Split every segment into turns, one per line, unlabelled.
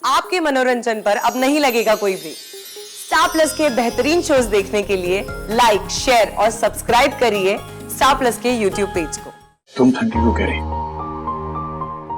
आपके मनोरंजन पर अब नहीं लगेगा कोई ब्रेक। स्टार प्लस के बेहतरीन शोज देखने के लिए लाइक, शेयर और सब्सक्राइब करिए स्टार प्लस के यूट्यूब पेज को।
तुम थैंक यू क्यों कह रही?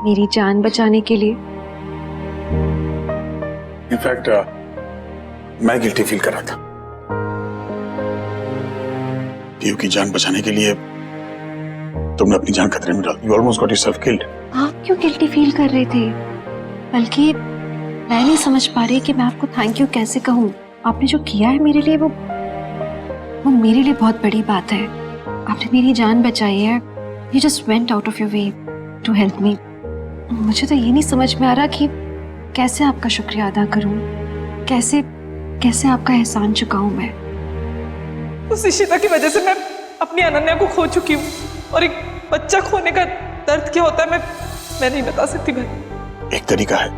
मेरी जान बचाने के लिए।
इनफैक्ट मैं गिल्टी फील कर रहा था। पीयू की जान बचाने के लिए तुमने अपनी जान खतरे में डाल दी। You almost got yourself killed.
आप क्यों गिल्टी फील कर रहे थे? बल्कि मैं नहीं समझ पा रही कि मैं आपको थैंक यू कैसे कहूँ। आपने जो किया है मेरे लिए वो मेरे लिए बहुत बड़ी बात है। आपने मेरी जान बचाई है। You just went out of your way to help me. मुझे तो ये नहीं समझ में आ रहा कि कैसे आपका शुक्रिया अदा करूँ, कैसे आपका एहसान चुकाऊँ मैं।
उस इशिता की वजह से मैं अपनी अनन्या को खो चुकी हूँ और एक बच्चा खोने का दर्द क्या होता है मैं नहीं बता सकती भाई।
एक तरीका है,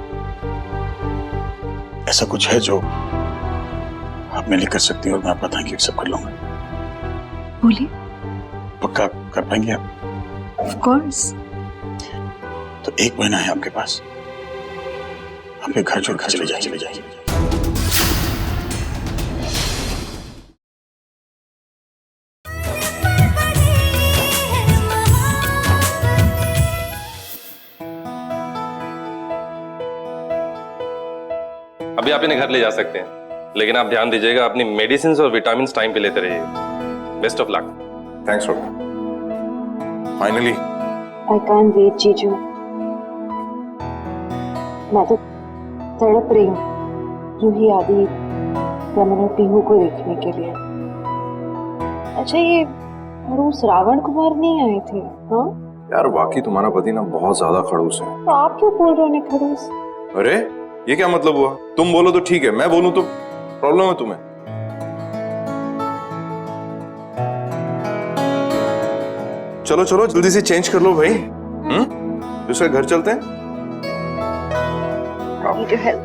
ऐसा कुछ है जो आप मेरे लिए कर सकती हैं और मैं आपका थैंक यू एक्सेप्ट कर लूंगा।
बोलिए।
पक्का कर पाएंगे आप?
Of course.
तो 1 महीना है आपके पास, आप घर छोड़ कर चले जाइए।
अभी आप इन्हें घर ले जा सकते हैं, लेकिन आप ध्यान दीजिएगा अपनी मेडिसिन और विटामिन टाइम पे लेते रहिए। Best of luck.
थैंक्स रोका। फाइनली
I can't wait, जीजू। मैं तो तड़प रही हूँ यूं ही आदि रमन और पीहू को देखने के लिए। अच्छा, ये खड़ूस रावण कुमार नहीं आए थे? हाँ
यार, वाकई तुम्हारा पति ना बहुत ज्यादा खड़ूस है।
तो आप क्यों बोल रहे हो उन्हें खड़ूस?
अरे ये क्या मतलब हुआ? तुम बोलो तो ठीक है, मैं बोलूं तो प्रॉब्लम है तुम्हें? चलो चलो जल्दी से चेंज कर लो भाई। दूसरे घर चलते हैं।
Need your help.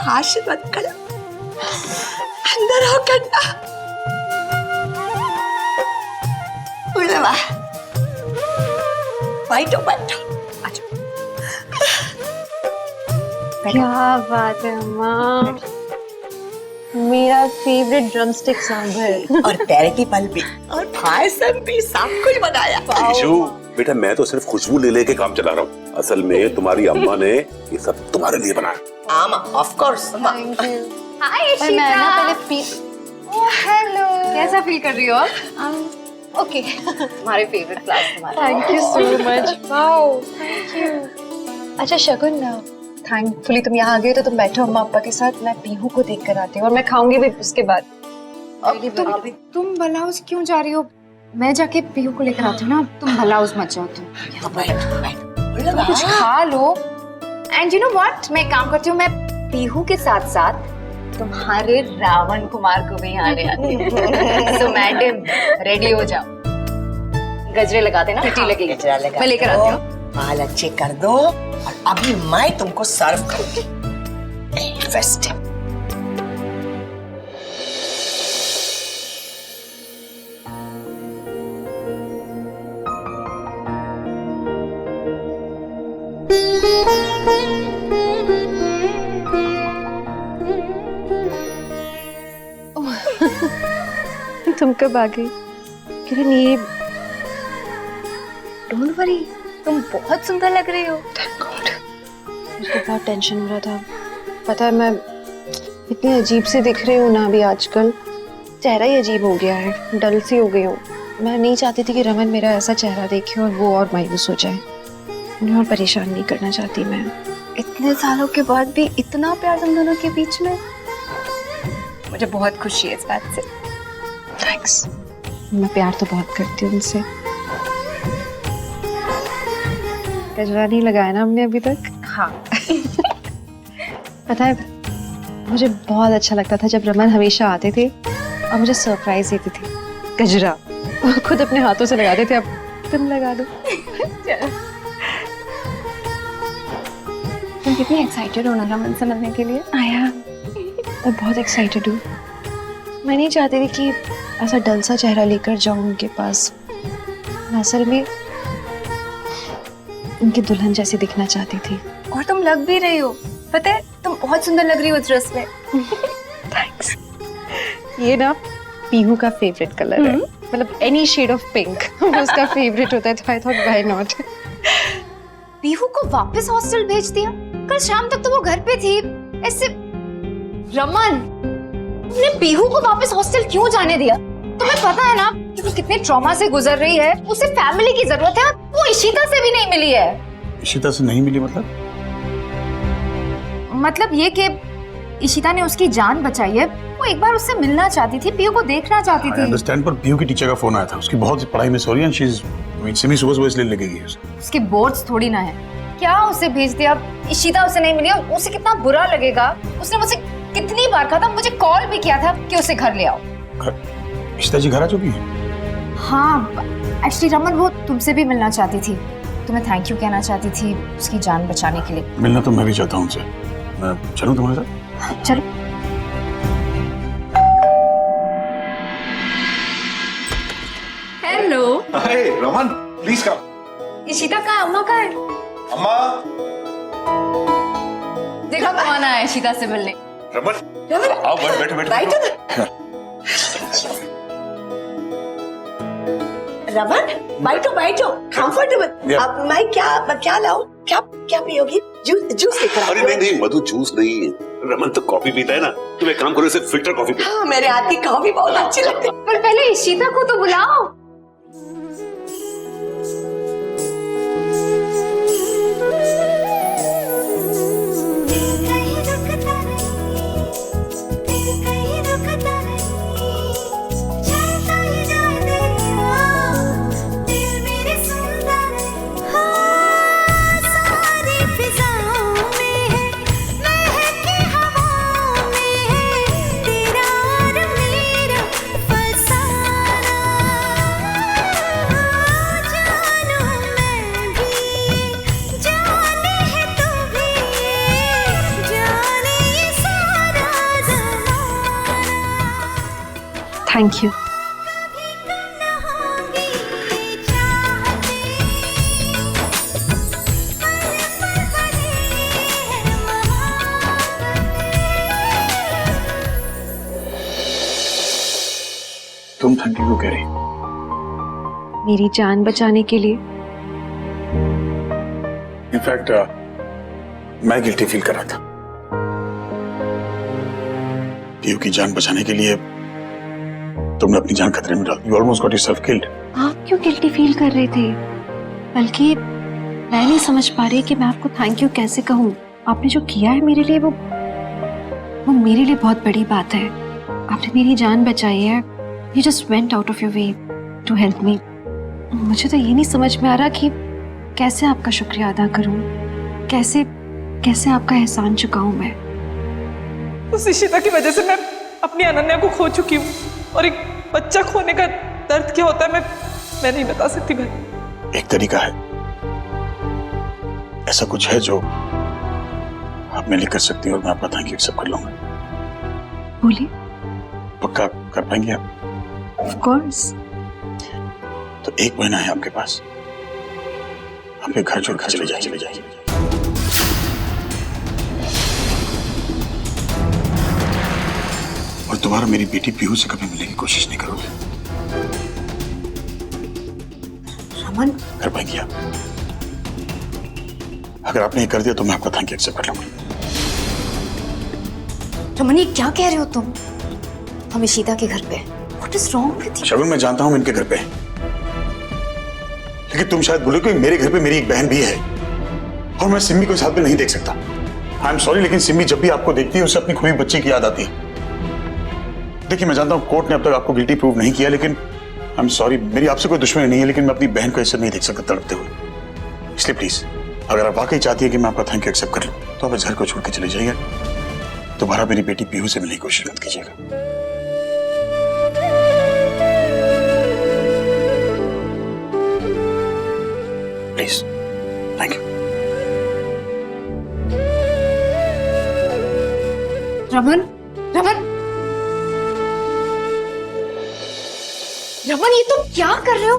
आशीर्वाद करो, अंदर आओ कन्या। बैठो बैठो।
क्या बात है अम्मा, मेरा फेवरेट ड्रमस्टिक सांभर
और पैरेटी पल भी और पायसम भी सब कुछ बनाया।
जीजू बेटा, मैं तो सिर्फ खुशबू ले लेके काम चला रहा हूँ। असल में तुम्हारी अम्मा ने ये सब तुम्हारे लिए बनाया।
Of course.
Thank you.
Hi
मैं
इशिता।
ना पहले
हेलो।
कैसा फील कर रही हो आप?
ओके हमारे फेवरेट क्लास तुम्हारा।
Thank you so much. Wow, thank you. अच्छा शगुन, थैंकफुली तुम यहाँ आ गए तो तुम बैठो अम्मा पापा के साथ, मैं पीहू को देख कर आती हूँ और मैं खाऊंगी भी उसके बाद।
तुम भलाउस क्यों जा रही हो? मैं जाके पीहू को लेकर आती हूँ ना। तुम भलाउस मत जाओ। तुम कुछ खा लो। एंड यू नो व्हाट, मैं एक काम करती हूँ, मैं पीहू के साथ साथ तुम्हारे रावण कुमार को भी यहाँ ले आती हूँ। तो मैडम रेडी हो जाओ, गजरे लगा देना, प्रिटी लगेगी। मैं लेकर आती हूँ।
बाल अच्छे कर दो और अभी मैं तुमको सर्व करूंगी। फेस्टिव।
तुम कब आ गई? किरण, ये
डोंट वरी, तुम बहुत सुंदर लग रही हो।
Thank God. मुझे बहुत टेंशन हो रहा था। पता है मैं इतनी अजीब सी दिख रही हूँ ना अभी आजकल। चेहरा ही अजीब हो गया है, डल सी हो गई हूँ। मैं नहीं चाहती थी कि रमन मेरा ऐसा चेहरा देखे और वो और मायूस हो जाए। उन्हें और परेशान नहीं करना चाहती मैं।
इतने सालों के बाद भी इतना प्यार तुम दोनों के बीच में, मुझे बहुत खुशी है इस बात से।
थैंक्स। मैं प्यार तो बहुत करती हूँ उनसे। गजरा नहीं लगाया ना हमने अभी तक?
हाँ।
पता है मुझे बहुत अच्छा लगता था जब रमन हमेशा आते थे और मुझे सरप्राइज देते थे। गजरा खुद अपने हाथों से लगाते थे, अब तुम लगा दो। तुम
कितनी एक्साइटेड हो ना रमन से मिलने के लिए।
आया, मैं बहुत एक्साइटेड हूँ। मैं नहीं चाहती थी कि ऐसा डल सा चेहरा लेकर जाऊँ उनके पास। मैं असल में उनकी दुल्हन जैसी दिखना चाहती थी।
और तुम लग भी रही हो, पता है तुम बहुत सुंदर लग रही हो इस ड्रेस में।
थैंक्स। ये ना पीहू का फेवरेट कलर है, मतलब एनी शेड ऑफ पिंक उसका फेवरेट होता है, तो I thought why not.
Pihu को वापस हॉस्टल भेज दिया? कल शाम तक तो वो घर पे थी। ऐसे रमन, तुमने पीहू को वापस हॉस्टल क्यों जाने दिया? तुम्हें पता है ना कि वो कितने ट्रॉमा से गुजर रही है, उसे फैमिली की जरूरत है। वो इशिता से भी नहीं मिली है।
इशिता से नहीं मिली
मतलब ये कि इशिता ने उसकी जान बचाई है। वो एक बार उससे मिलना चाहती थी, पीहू को देखना चाहती थी।
अंडरस्टैंड, पर पीयू की टीचर का फोन आया था, उसकी बहुत पढ़ाई मिस हो रही है, शी इज सिमी सुबह इसलिए लगेगी उसे।
उसके बोर्ड्स थोड़ी ना है, क्या उसे भेज दिया? इशिता उसे नहीं मिली, उसे कितना बुरा लगेगा। उसने मुझसे कितनी बार कहा था, मुझे कॉल भी किया था कि उसे घर ले आओ।
इशिता जी घर आ चुकी है?
हाँ, एक्चुअली रमन वो तुमसे भी मिलना चाहती थी, तुम्हें थैंक यू कहना चाहती थी उसकी जान बचाने के लिए।
मिलना तो मैं भी चाहता हूँ उनसे। मैं चलूँ तुम्हारे साथ?
चलो। Hello.
Hi Raman, please come.
Ishita कहाँ है? अम्मा कहाँ है?
अम्मा।
देखो कौन आया है इशिता से मिलने।
रमन, आओ बैठो बैठो।
रमन, बैठो बैठो, कंफर्टेबल। अब मैं क्या लाऊं? क्या पियोगी? जूस लेकर
अरे नहीं नहीं मधु, जूस नहीं है। रमन तो कॉफी पीता है ना, तुम एक काम करो, इसे फिल्टर कॉफी पियो।
हाँ, मेरे हाथ की कॉफी बहुत अच्छी लगती है।
पर पहले इशिता को तो बुलाओ।
Thank you.
तुम थैंक यू क्यों कह रही?
मेरी जान बचाने के लिए।
इनफैक्ट मैं गिल्टी फील कर रहा था। पीयू की जान बचाने के लिए तुमने अपनी जान खतरे में डाल दी। You almost got yourself killed.
आप क्यों गिल्टी फील कर रहे थे? बल्कि मैं नहीं समझ पा रही कि मैं आपको थैंक यू कैसे कहूँ। आपने जो किया है मेरे लिए, वो मेरे लिए बहुत बड़ी बात है। आपने मेरी जान बचाई है। You just went out of your way to help me. मुझे तो ये नहीं समझ में आ रहा कि कैसे आपका शुक्रिया अदा करूँ, कैसे आपका एहसान चुकाऊँ मैं।
उस इशिता की वजह से मैं अपनी अनन्या को खो चुकी हूँ, और एक बच्चा खोने का दर्द क्या होता है मैं नहीं बता सकती भाई।
एक तरीका है, ऐसा कुछ है जो आप मेरे लिए कर सकती हैं और मैं आपका थैंक यू एक्सेप्ट कर लूंगा।
बोलिए।
पक्का कर पाएंगे आप?
Of course.
तो एक महीना है आपके पास, अपने घर छोड़ कर चले जाइए। और दोबारा मेरी बेटी पीहू से कभी मिलने की कोशिश नहीं करोगे।
रमन,
कर पाएंगी आप? अगर आपने ये कर दिया तो मैं आपका थैंक यू एक्सेप्ट कर लूंगा।
रमन, ये क्या कह रहे हो तुम? हम इशिता के घर पे हैं। What is wrong with you?
Shabnam, मैं जानता हूं इनके घर पे है, लेकिन तुम शायद बोले कि मेरे घर पे मेरी एक बहन भी है और मैं सिम्मी को इस हाथ में नहीं देख सकता। आई एम सॉरी, लेकिन सिम्मी जब भी आपको देखती है उसे अपनी खोई बच्ची की याद आती है। देखिए, मैं जानता हूं कोर्ट ने अब तक आपको गिल्टी प्रूव नहीं किया, लेकिन आई एम सॉरी, मेरी आपसे कोई दुश्मनी नहीं है, लेकिन मैं अपनी बहन को ऐसे नहीं देख सकता तड़पते हुए। इसलिए प्लीज, अगर आप वाकई चाहती है कि मैं आपका थैंक यू एक्सेप्ट कर लूं, तो आप इस घर को छोड़ के चले जाइए। दोबारा मेरी बेटी पीहू से मिलने की कोशिश मत कीजिएगा। Please, thank you.
Raman, Raman, Raman, ये तुम क्या कर रहे हो?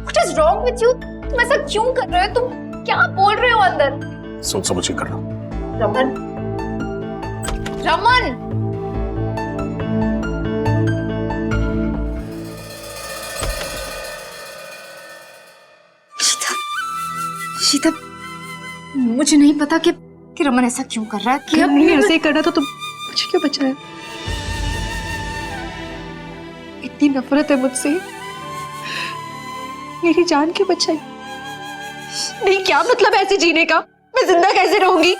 What is wrong with you? तुम ऐसा क्यों कर रहे हो? तुम क्या बोल रहे हो अंदर?
सोच समझ के कर रहा हूं।
रमन, रमन, शीतल, मुझे नहीं पता कि रमन ऐसा क्यों कर रहा है। कि
अगर नहीं ऐसे ही करना तो तुम मुझे क्यों बचाया? इतनी नफरत है मुझसे, मेरी जान क्यों बचाई? नहीं, क्या मतलब ऐसे जीने का? मैं जिंदा कैसे रहूंगी?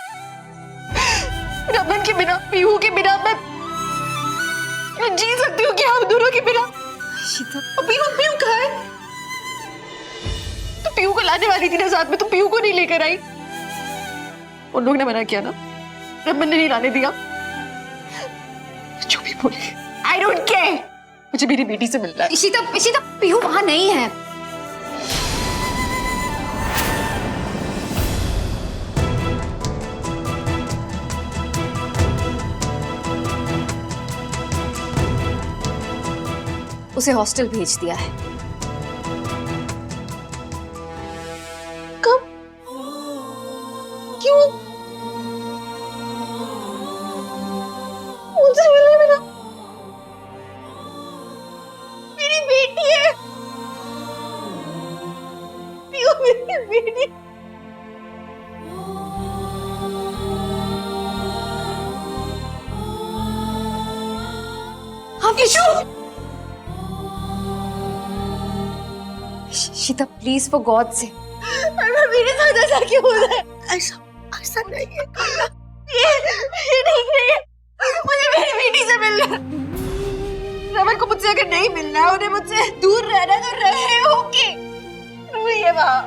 रमन के बिना, पीहू के बिना मैं जी सकती हूँ क्या? हम दोनों के बिना?
शीतल,
पीहू कहाँ है? तो पीहू को लाने वाली थी ना साथ में, तो पीहू को नहीं लेकर आई? उन लोग ने मना किया ना, रमन ने नहीं लाने दिया। जो भी बोले, आई डोंट केयर, मुझे मेरी बेटी से मिलना है।
शीतल, पीहू वहां नहीं है। उसे हॉस्टल भेज दिया है।
कब? क्यों? मुझसे मिलने मिला? मेरी बेटी है, पीहू मेरी बेटी।
शीतल, प्लीज फॉर गॉड से।
मेरे साथ ऐसा क्यों हो रहा है? ऐसा नहीं है, ये ठीक नहीं है। मुझे मेरी बेटी से मिलना है। रमन को मुझसे अगर नहीं मिलना है, उन्हें मुझसे दूर रहना, तो रहे होंगे। रूही है वहाँ,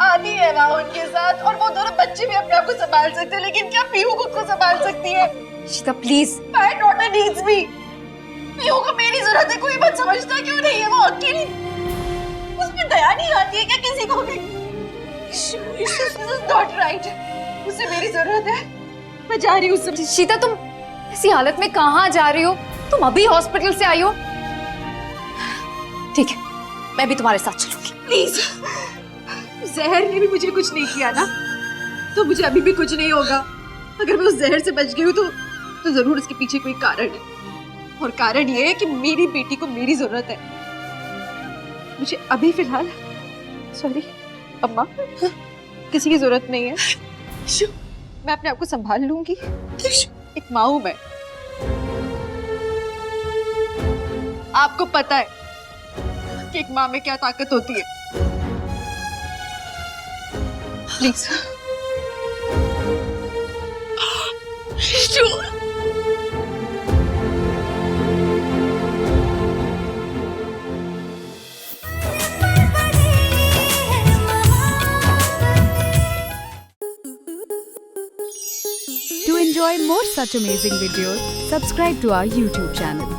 आदि है वहाँ उनके साथ, और वो दोनों बच्चे भी अपने आप को संभाल सकते हैं, लेकिन क्या पीहू खुद को संभाल सकती है?
Sheetal, please.
My daughter needs me. Pihu को मेरी जरूरत है, कोई बात समझता क्यों नहीं है? वो अकेली, उसमें दया नहीं आती है क्या किसी को भी? This is not right. उसे मेरी जरूरत है, मैं जा रही हूँ।
शीतल, तुम ऐसी हालत में कहाँ जा रही हो? तुम अभी हॉस्पिटल से आई हो। ठीक है, मैं भी तुम्हारे साथ चलूंगी।
प्लीज, जहर ने भी मुझे कुछ नहीं किया ना, तो मुझे अभी भी कुछ नहीं होगा। अगर मैं उस जहर से बच गई हूँ तो जरूर इसके पीछे कोई कारण है, और कारण ये है कि मेरी बेटी को मेरी जरूरत है। मुझे अभी फिलहाल, सॉरी अम्मा, किसी की जरूरत नहीं है। मैं अपने आप को संभाल लूंगी। एक माँ हूं मैं। आपको पता है कि एक माँ में क्या ताकत होती है। Please.
To enjoy more such amazing videos, subscribe to our YouTube channel.